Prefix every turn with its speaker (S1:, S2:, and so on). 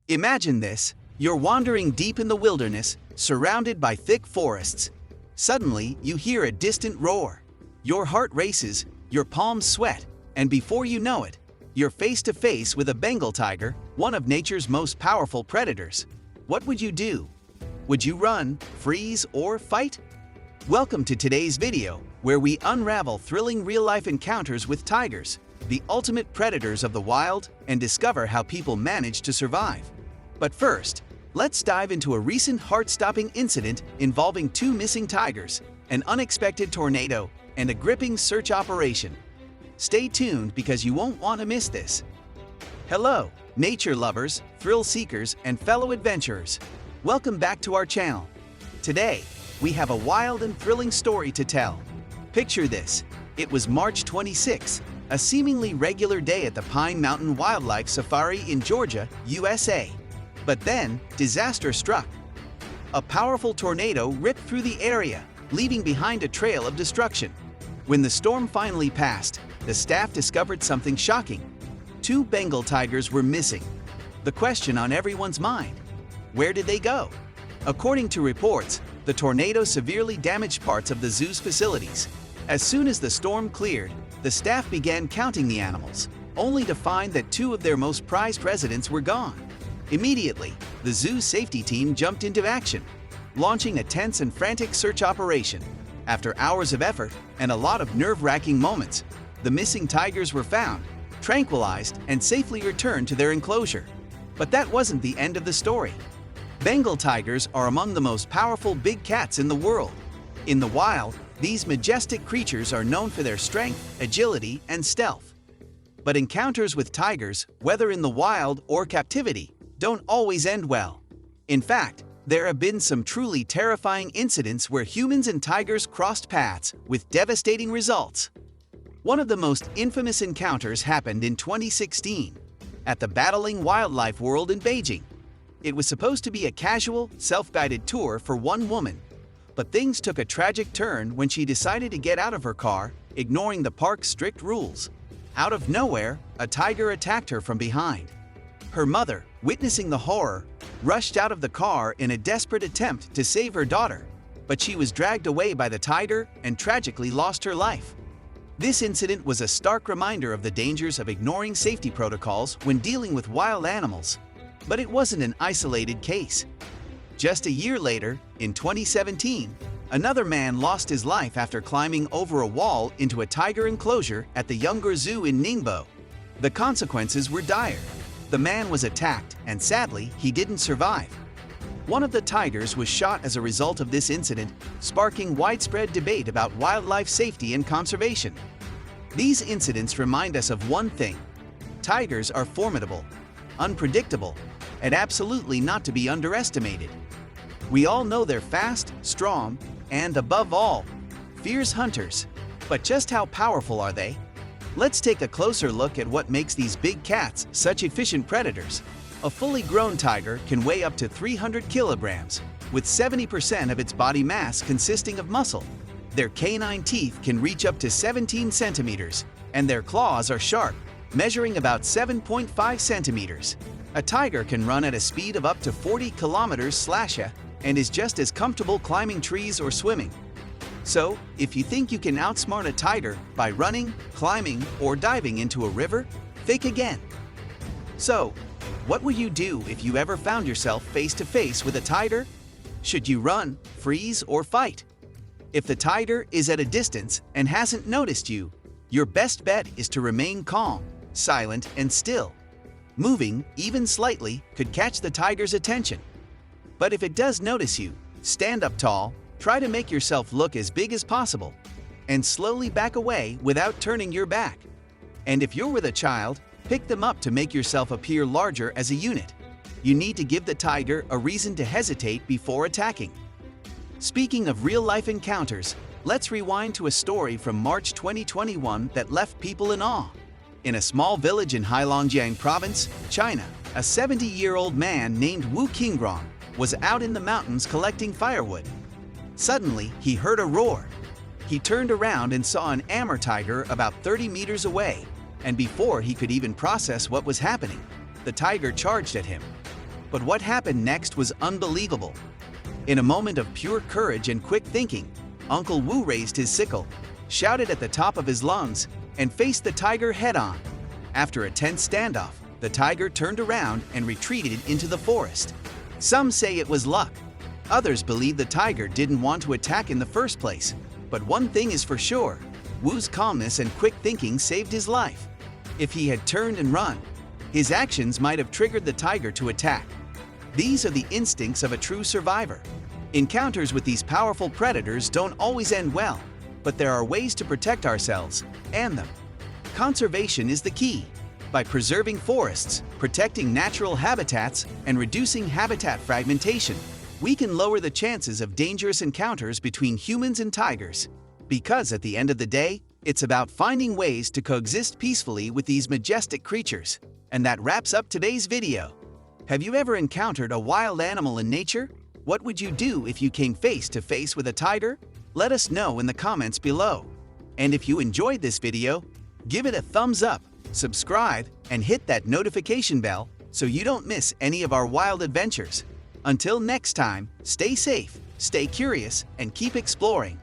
S1: Imagine this. You're wandering deep in the wilderness, surrounded by thick forests. Suddenly, you hear a distant roar. Your heart races, your palms sweat, and before you know it, you're face to face with a Bengal tiger, one of nature's most powerful predators. What would you do? Would you run, freeze, or fight? Welcome to today's video, where we unravel thrilling real-life encounters with tigers, the ultimate predators of the wild, and discover how people manage to survive. But first, let's dive into a recent heart-stopping incident involving two missing tigers, an unexpected tornado, and a gripping search operation. Stay tuned because you won't want to miss this. Hello, nature lovers, thrill seekers, and fellow adventurers. Welcome back to our channel. Today, we have a wild and thrilling story to tell. Picture this. It was March 26, a seemingly regular day at the Pine Mountain Wildlife Safari in Georgia, USA. But then, disaster struck. A powerful tornado ripped through the area, leaving behind a trail of destruction. When the storm finally passed, the staff discovered something shocking. Two Bengal tigers were missing. The question on everyone's mind: where did they go? According to reports, the tornado severely damaged parts of the zoo's facilities. As soon as the storm cleared, the staff began counting the animals, only to find that two of their most prized residents were gone. Immediately, the zoo safety team jumped into action, launching a tense and frantic search operation. After hours of effort and a lot of nerve-wracking moments, the missing tigers were found, tranquilized, and safely returned to their enclosure. But that wasn't the end of the story. Bengal tigers are among the most powerful big cats in the world. In the wild, these majestic creatures are known for their strength, agility, and stealth. But encounters with tigers, whether in the wild or captivity, don't always end well. In fact, there have been some truly terrifying incidents where humans and tigers crossed paths with devastating results. One of the most infamous encounters happened in 2016 at the Battling Wildlife World in Beijing. It was supposed to be a casual, self-guided tour for one woman, but things took a tragic turn when she decided to get out of her car, ignoring the park's strict rules. Out of nowhere, a tiger attacked her from behind. Her mother, witnessing the horror, rushed out of the car in a desperate attempt to save her daughter, but she was dragged away by the tiger and tragically lost her life. This incident was a stark reminder of the dangers of ignoring safety protocols when dealing with wild animals. But it wasn't an isolated case. Just a year later, in 2017, another man lost his life after climbing over a wall into a tiger enclosure at the Yungar Zoo in Ningbo. The consequences were dire. The man was attacked, and sadly, he didn't survive. One of the tigers was shot as a result of this incident, sparking widespread debate about wildlife safety and conservation. These incidents remind us of one thing: tigers are formidable, unpredictable, and absolutely not to be underestimated. We all know they're fast, strong, and above all, fierce hunters. But just how powerful are they? Let's take a closer look at what makes these big cats such efficient predators. A fully grown tiger can weigh up to 300 kilograms, with 70% of its body mass consisting of muscle. Their canine teeth can reach up to 17 centimeters, and their claws are sharp, measuring about 7.5 centimeters. A tiger can run at a speed of up to 40 kilometers/h and is just as comfortable climbing trees or swimming. So, if you think you can outsmart a tiger by running, climbing, or diving into a river, think again. So, what would you do if you ever found yourself face to face with a tiger? Should you run, freeze, or fight? If the tiger is at a distance and hasn't noticed you, your best bet is to remain calm, silent, and still. Moving, even slightly, could catch the tiger's attention. But if it does notice you, stand up tall, try to make yourself look as big as possible, and slowly back away without turning your back. And if you're with a child, pick them up to make yourself appear larger as a unit. You need to give the tiger a reason to hesitate before attacking. Speaking of real-life encounters, let's rewind to a story from March 2021 that left people in awe. In a small village in Heilongjiang Province, China, a 70-year-old man named Wu Qingrong was out in the mountains collecting firewood. Suddenly, he heard a roar. He turned around and saw an Amur tiger about 30 meters away, and before he could even process what was happening, the tiger charged at him. But what happened next was unbelievable. In a moment of pure courage and quick thinking, Uncle Wu raised his sickle, shouted at the top of his lungs, and faced the tiger head-on. After a tense standoff, the tiger turned around and retreated into the forest. Some say it was luck. Others believe the tiger didn't want to attack in the first place. But one thing is for sure, Wu's calmness and quick thinking saved his life. If he had turned and run, his actions might have triggered the tiger to attack. These are the instincts of a true survivor. Encounters with these powerful predators don't always end well, but there are ways to protect ourselves and them. Conservation is the key. By preserving forests, protecting natural habitats, and reducing habitat fragmentation, we can lower the chances of dangerous encounters between humans and tigers. Because at the end of the day, it's about finding ways to coexist peacefully with these majestic creatures. And that wraps up today's video. Have you ever encountered a wild animal in nature? What would you do if you came face to face with a tiger? Let us know in the comments below. And if you enjoyed this video, give it a thumbs up, subscribe, and hit that notification bell so you don't miss any of our wild adventures. Until next time, stay safe, stay curious, and keep exploring.